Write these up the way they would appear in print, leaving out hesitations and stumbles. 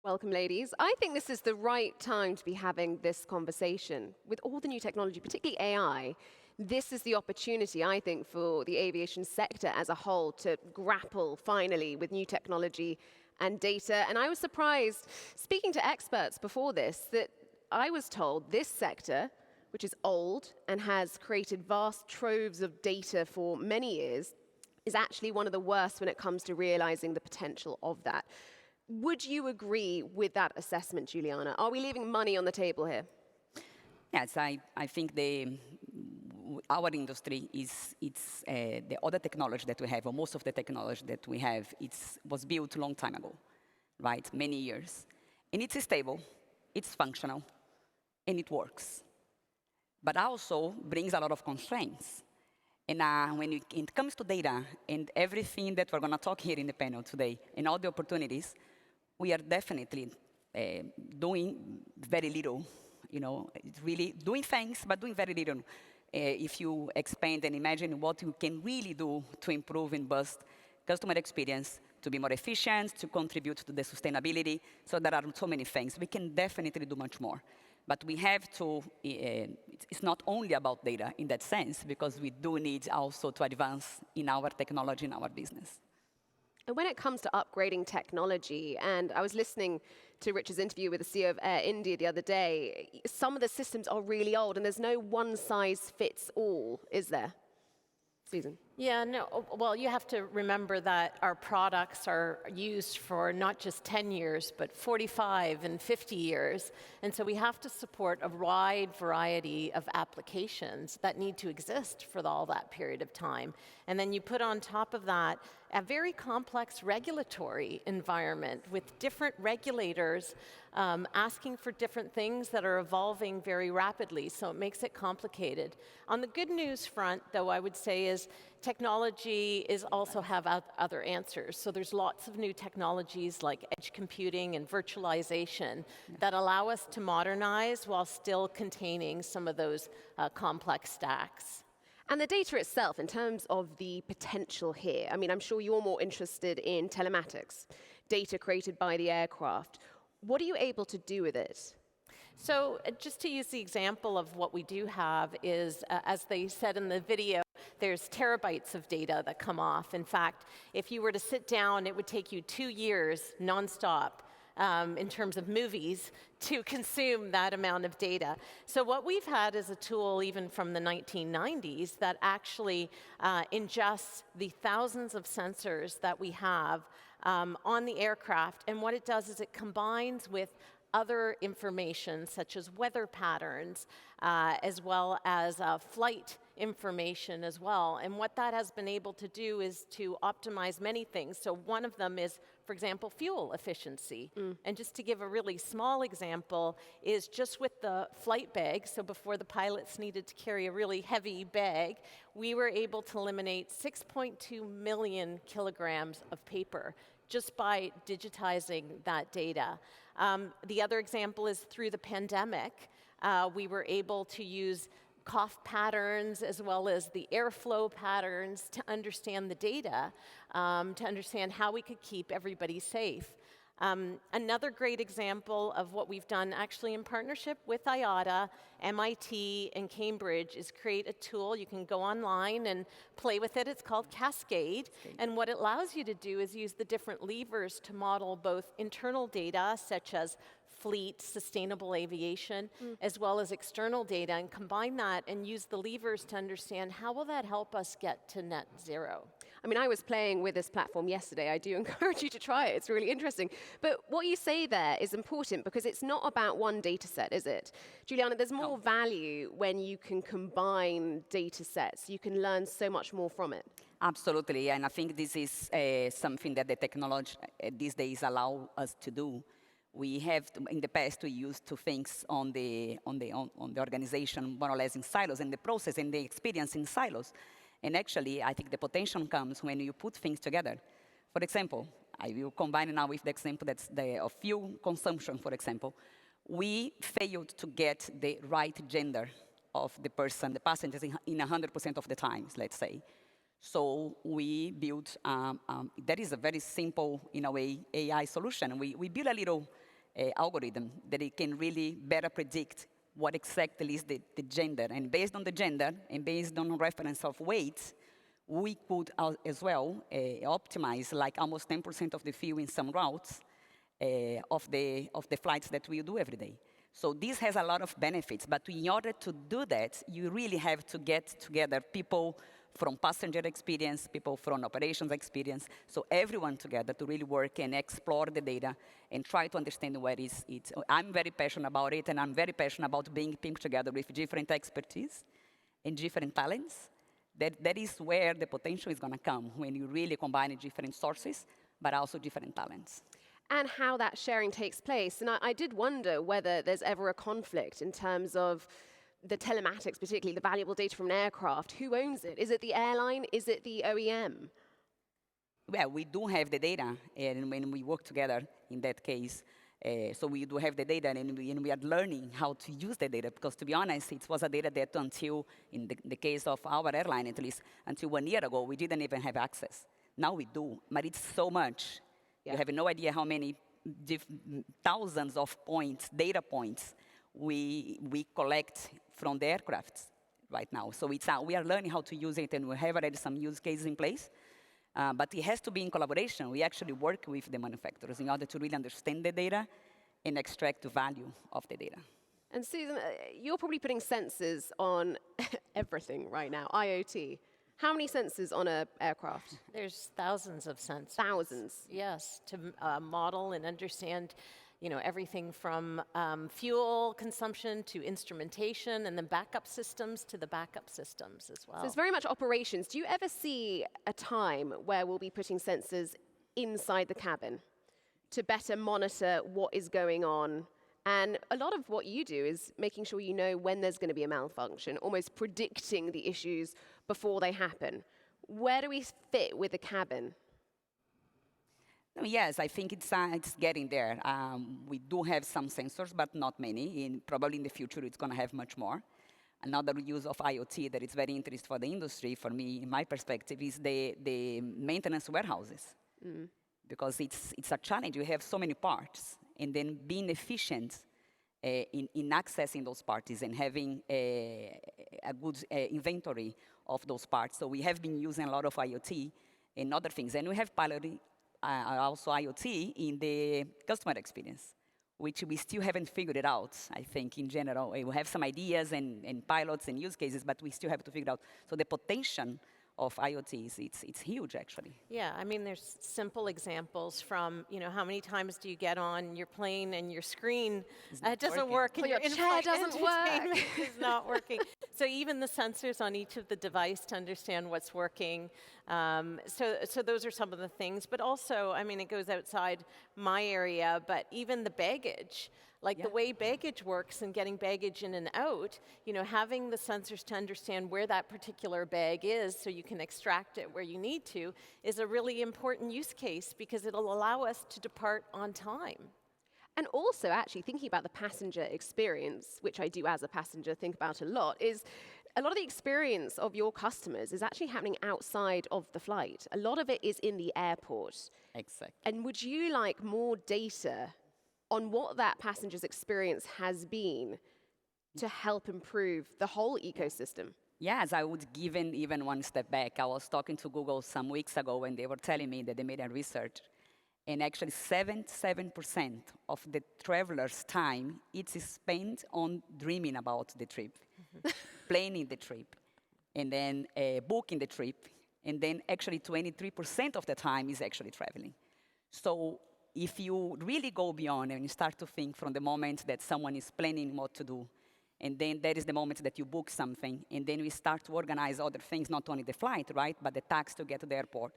Welcome, ladies. I think this is the right time to be having this conversation. With all the new technology, particularly AI, this is the opportunity, I think, for the aviation sector as a whole to grapple, finally, with new technology and data. And I was surprised, speaking to experts before this, that I was told this sector, which is old and has created vast troves of data for many years, is actually one of the worst when it comes to realizing the potential of that. Would you agree with that assessment, Juliana? Are we leaving money on the table here? Yes, I think our industry the other technology that we have, or most of the technology that we have, was built a long time ago, right? Many years. And it's stable, it's functional, and it works. But also brings a lot of constraints. And when it comes to data and everything that we're going to talk here in the panel today, and all the opportunities, we are definitely doing very little. It's really doing things, but doing very little. If you expand and imagine what you can really do to improve and boost customer experience, to be more efficient, to contribute to the sustainability. So there are so many things. We can definitely do much more. But we have to, it's not only about data in that sense, because we do need also to advance in our technology, in our business. And when it comes to upgrading technology, and I was listening to Richard's interview with the CEO of Air India the other day, some of the systems are really old, and there's no one-size-fits-all, is there? Susan? Yeah, no, well, you have to remember that our products are used for not just 10 years, but 45 and 50 years. And so we have to support a wide variety of applications that need to exist for all that period of time. And then you put on top of that a very complex regulatory environment with different regulators asking for different things that are evolving very rapidly, so it makes it complicated. On the good news front, though, I would say is technology also have other answers. So there's lots of new technologies like edge computing and virtualization that allow us to modernize while still containing some of those complex stacks. And the data itself, in terms of the potential here, I mean, I'm sure you're more interested in telematics, data created by the aircraft. What are you able to do with it? So just to use the example of what we do have is, as they said in the video, there's terabytes of data that come off. In fact, if you were to sit down, it would take you 2 years nonstop in terms of movies to consume that amount of data. So what we've had is a tool even from the 1990s that actually ingests the thousands of sensors that we have on the aircraft. And what it does is it combines with other information such as weather patterns, as well as flight information as well. And what that has been able to do is to optimize many things. So one of them is, for example, fuel efficiency. And just to give a really small example is just with the flight bag, so before the pilots needed to carry a really heavy bag, we were able to eliminate 6.2 million kilograms of paper just by digitizing that data. The other example is through the pandemic, we were able to use cough patterns as well as the airflow patterns to understand the data, to understand how we could keep everybody safe. Another great example of what we've done actually in partnership with IATA, MIT, and Cambridge is create a tool. You can go online and play with it. It's called Cascade. And what it allows you to do is use the different levers to model both internal data, such as fleet, sustainable aviation, as well as external data, and combine that and use the levers to understand how will that help us get to net zero. I mean, I was playing with this platform yesterday. I do encourage you to try it. It's really interesting. But what you say there is important because it's not about one data set, is it? Juliana, there's more value when you can combine data sets. You can learn so much more from it. Absolutely, and I think this is something that the technology these days allow us to do. We have, in the past, we used to things on the organization more or less in silos, and the process and the experience in silos. And actually, I think the potential comes when you put things together. For example, I will combine it now with the example that's of fuel consumption, for example. We failed to get the right gender of the person, the passengers, in 100% of the times, let's say. So we built, that is a very simple, in a way, AI solution. We built a little algorithm that it can really better predict what exactly is the gender. And based on the gender and based on reference of weight, we could as well optimize like almost 10% of the fuel in some routes of the flights that we do every day. So this has a lot of benefits, but in order to do that, you really have to get together people from passenger experience, people from operations experience, so everyone together to really work and explore the data and try to understand where is it. I'm very passionate about it, and I'm very passionate about being put together with different expertise and different talents. That is where the potential is going to come when you really combine different sources, but also different talents. And how that sharing takes place. And I did wonder whether there's ever a conflict in terms of the telematics, particularly the valuable data from an aircraft. Who owns it? Is it the airline? Is it the OEM? Well, we do have the data, and when we work together in that case, so we do have the data, and we are learning how to use the data, because to be honest, it was a data that until, in the case of our airline at least, until 1 year ago, we didn't even have access. Now we do, but it's so much. Yeah. You have no idea how many thousands of points, data points, we collect from the aircraft right now. So we are learning how to use it, and we have already some use cases in place. But it has to be in collaboration. We actually work with the manufacturers in order to really understand the data and extract the value of the data. And Susan, you're probably putting sensors on everything right now, IoT. How many sensors on an aircraft? There's thousands of sensors. Thousands. Yes, to model and understand, everything from fuel consumption to instrumentation, and then backup systems to the backup systems as well. So it's very much operations. Do you ever see a time where we'll be putting sensors inside the cabin to better monitor what is going on? And a lot of what you do is making sure you know when there's going to be a malfunction, almost predicting the issues before they happen. Where do we fit with the cabin? Yes, I think it's getting there. We do have some sensors, but not many. Probably in the future, it's going to have much more. Another use of IoT that is very interesting for the industry, for me, in my perspective, is the maintenance warehouses. Mm. Because it's a challenge. You have so many parts, and then being efficient in accessing those parts and having a good inventory of those parts. So we have been using a lot of IoT and other things. And we have piloted also IoT in the customer experience, which we still haven't figured it out, I think, in general. We have some ideas and pilots and use cases, but we still have to figure it out. So the potential of IoT, it's huge, actually. Yeah, I mean, there's simple examples from, how many times do you get on your plane and your screen doesn't work, and your chair doesn't work. It's not working. So even the sensors on each of the device to understand what's working. So those are some of the things. But also, I mean, it goes outside my area, but even the baggage. Like the way baggage works and getting baggage in and out, having the sensors to understand where that particular bag is so you can extract it where you need to is a really important use case, because it'll allow us to depart on time. And also, actually, thinking about the passenger experience, which I do as a passenger think about a lot, is a lot of the experience of your customers is actually happening outside of the flight. A lot of it is in the airport. Exactly. And would you like more data on what that passenger's experience has been to help improve the whole ecosystem? Yes, I would give even one step back. I was talking to Google some weeks ago, and they were telling me that they made a research, and actually 77% of the traveler's time is spent on dreaming about the trip, planning the trip, and then booking the trip, and then actually 23% of the time is actually traveling. So if you really go beyond and you start to think from the moment that someone is planning what to do, and then that is the moment that you book something, and then we start to organize other things, not only the flight, right, but the taxi to get to the airport,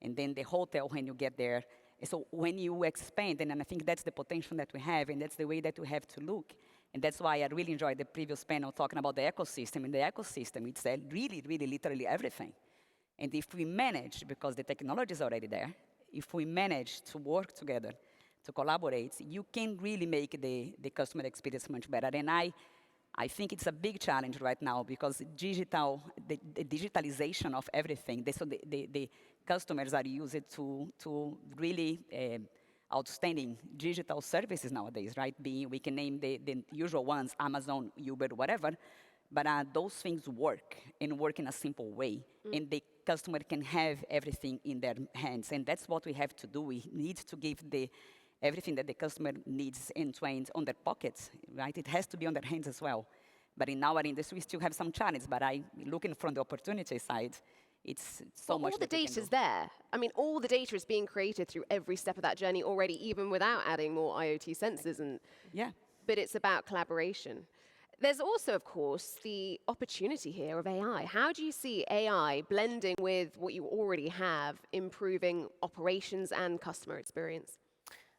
and then the hotel when you get there. So when you expand, and I think that's the potential that we have, and that's the way that we have to look. And that's why I really enjoyed the previous panel talking about the ecosystem. In the ecosystem, it's really, really, literally everything. And if we manage, because the technology is already there, if we manage to work together, to collaborate, you can really make the customer experience much better. And I think it's a big challenge right now, because the digitalization of everything, so the customers are used to really outstanding digital services nowadays, right? We can name the usual ones, Amazon, Uber, whatever, but those things work and work in a simple way, and the customer can have everything in their hands, and that's what we have to do. We need to give everything that the customer needs end-to-end on their pockets, right? It has to be on their hands as well. But in our industry, we still have some challenges, but looking from the opportunity side, it's so much all the that we can data's do. there. I mean, all the data is being created through every step of that journey already, even without adding more IoT sensors. Yeah. But it's about collaboration. There's also, of course, the opportunity here of AI. How do you see AI blending with what you already have, improving operations and customer experience?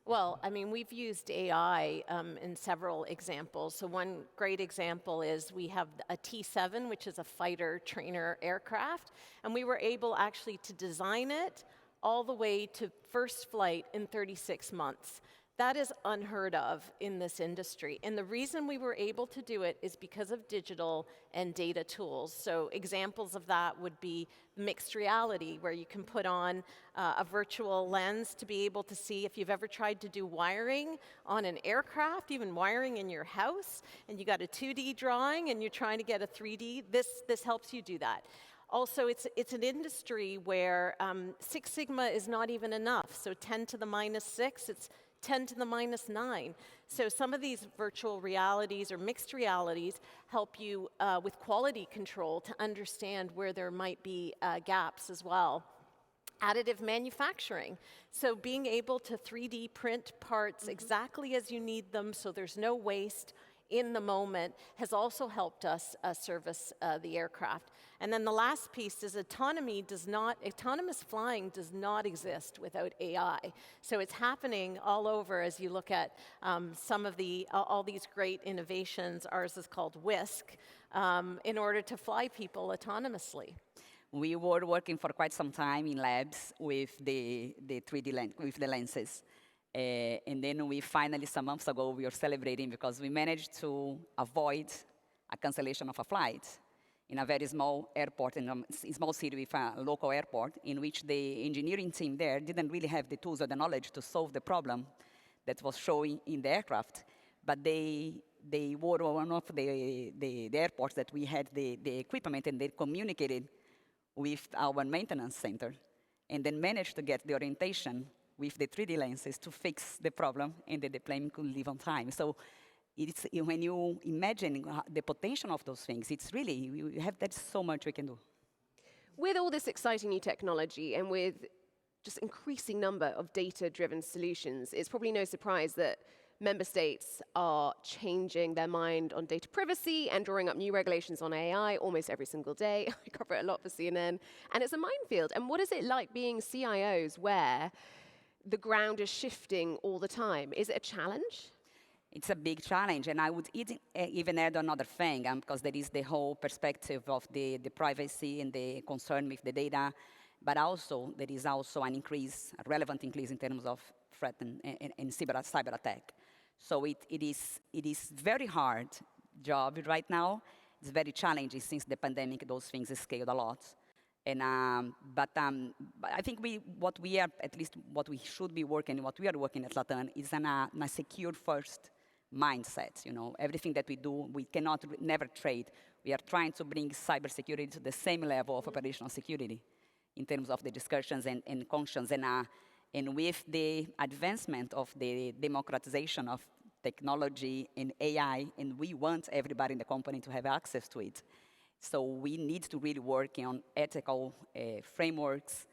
Well, I mean, we've used AI in several examples. So one great example is we have a T-7, which is a fighter trainer aircraft, and we were able actually to design it all the way to first flight in 36 months. That is unheard of in this industry. And the reason we were able to do it is because of digital and data tools. So examples of that would be mixed reality, where you can put on a virtual lens to be able to see if you've ever tried to do wiring on an aircraft, even wiring in your house, and you got a 2D drawing and you're trying to get a 3D, this helps you do that. Also, it's an industry where Six Sigma is not even enough. So 10 to the minus 6, it's 10 to the minus 9. So some of these virtual realities or mixed realities help you with quality control to understand where there might be gaps as well. Additive manufacturing. So being able to 3D print parts exactly as you need them so there's no waste in the moment has also helped us service the aircraft. And then the last piece is autonomous flying does not exist without AI. So it's happening all over as you look at some of all these great innovations. Ours is called Whisk, in order to fly people autonomously. We were working for quite some time in labs with the 3D with the lenses. And then we finally, some months ago, we were celebrating because we managed to avoid a cancellation of a flight in a very small airport, in a small city with a local airport, in which the engineering team there didn't really have the tools or the knowledge to solve the problem that was showing in the aircraft. But they were one of the airports that we had the equipment, and they communicated with our maintenance center, and then managed to get the orientation with the 3D lenses to fix the problem, and the plane could leave on time. So it's, when you imagine the potential of those things, it's really, you have that so much we can do. With all this exciting new technology and with just increasing number of data-driven solutions, it's probably no surprise that member states are changing their mind on data privacy and drawing up new regulations on AI almost every single day. I cover it a lot for CNN, and it's a minefield. And what is it like being CIOs where the ground is shifting all the time? Is it a challenge? It's a big challenge, and I would even add another thing, because there is the whole perspective of the privacy and the concern with the data, but also there is also a relevant increase in terms of threat and cyber attack. So it is very hard job right now. It's very challenging since the pandemic. Those things have scaled a lot. And but I think what we should be working, what we are working at Latam is on a secure first mindset. You know, everything that we do, we cannot never trade. We are trying to bring cybersecurity to the same level of operational security in terms of the discussions and conscience. And with the advancement of the democratization of technology and AI, and we want everybody in the company to have access to it. So we need to really work on ethical frameworks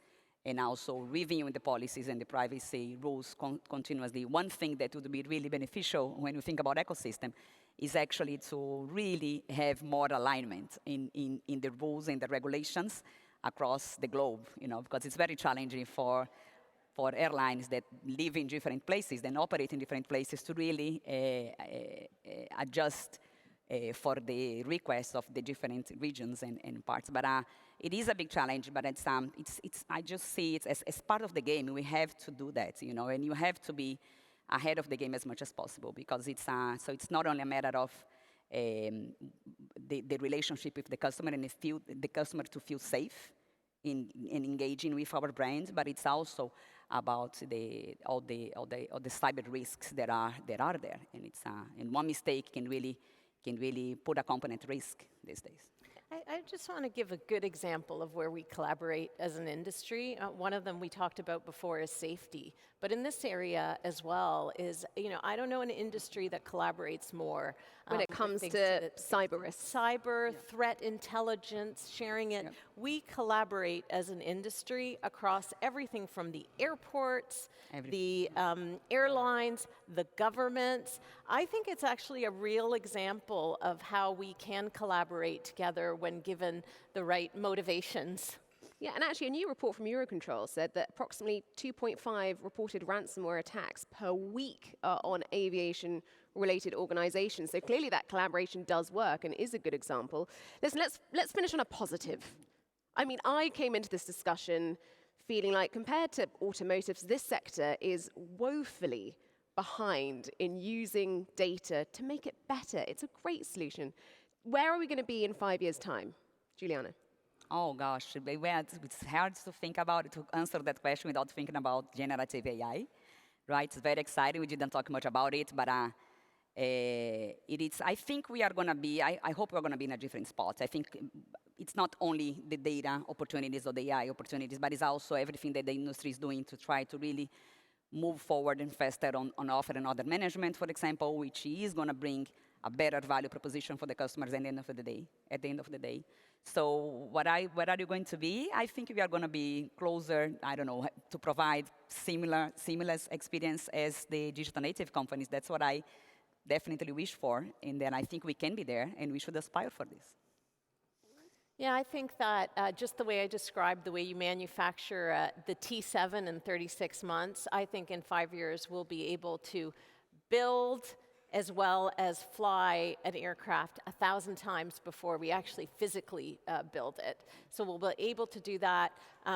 and also reviewing the policies and the privacy rules continuously. One thing that would be really beneficial when you think about ecosystem is actually to really have more alignment in the rules and the regulations across the globe, you know, because it's very challenging for airlines that live in different places and operate in different places to really adjust for the requests of the different regions and parts. But it is a big challenge, but I just see it as part of the game. We have to do that, you know, and you have to be ahead of the game as much as possible, because so it's not only a matter of the relationship with the customer and the customer to feel safe in engaging with our brand, but it's also about all the cyber risks that are there, and and one mistake can really put a company at risk these days. I just want to give a good example of where we collaborate as an industry. One of them we talked about before is safety. But in this area as well is, I don't know an industry that collaborates more. When it comes to cyber risks. Cyber, threat intelligence, sharing it. Yep. We collaborate as an industry across everything from the airports, the airlines, the governments. I think it's actually a real example of how we can collaborate together when given the right motivations. Yeah, and actually a new report from Eurocontrol said that approximately 2.5 reported ransomware attacks per week are on aviation-related organizations. So clearly that collaboration does work and is a good example. Listen, let's finish on a positive. I mean, I came into this discussion feeling like compared to automotives, this sector is woefully behind in using data to make it better. It's a great solution. Where are we going to be in 5 years' time? Juliana? Oh gosh, it's hard to think about, to answer that question without thinking about generative AI, right? It's very exciting. We didn't talk much about it, but I think we are going to be, I hope we're going to be in a different spot. I think it's not only the data opportunities or the AI opportunities, but it's also everything that the industry is doing to try to really move forward and faster on offer and order management, for example, which is going to bring a better value proposition for the customers at the end of the day. So where are you going to be? I think we are going to be closer, I don't know, to provide seamless experience as the digital native companies. That's what I definitely wish for, and then I think we can be there, and we should aspire for this. Yeah, I think that just the way I described the way you manufacture the T7 in 36 months, I think in 5 years we'll be able to build as well as fly an aircraft 1,000 times before we actually physically build it. So we'll be able to do that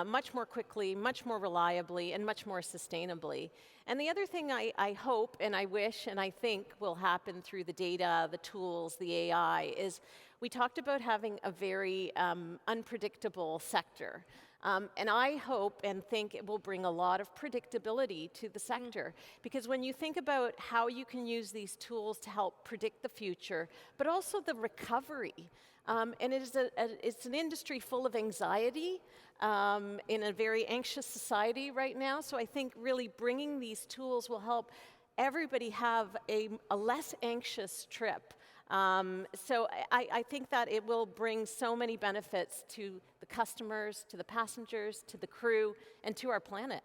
much more quickly, much more reliably, and much more sustainably. And the other thing I hope and I wish and I think will happen through the data, the tools, the AI is we talked about having a very unpredictable sector. And I hope and think it will bring a lot of predictability to the sector. Because when you think about how you can use these tools to help predict the future, but also the recovery, and it's an industry full of anxiety in a very anxious society right now. So I think really bringing these tools will help everybody have a less anxious trip. So I think that it will bring so many benefits to the customers, to the passengers, to the crew, and to our planet.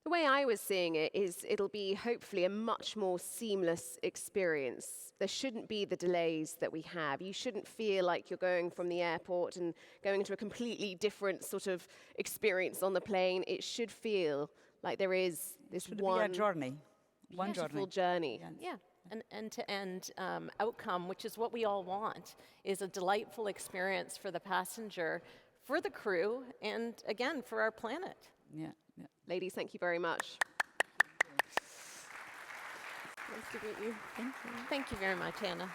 The way I was seeing it is it'll be hopefully a much more seamless experience. There shouldn't be the delays that we have. You shouldn't feel like you're going from the airport and going into a completely different sort of experience on the plane. It should feel like there is this one journey. One beautiful journey. Yeah. An end-to-end outcome, which is what we all want, is a delightful experience for the passenger, for the crew, and again, for our planet. Yeah. Ladies, thank you very much. Nice to meet you. Thank you. Thank you very much, Anna.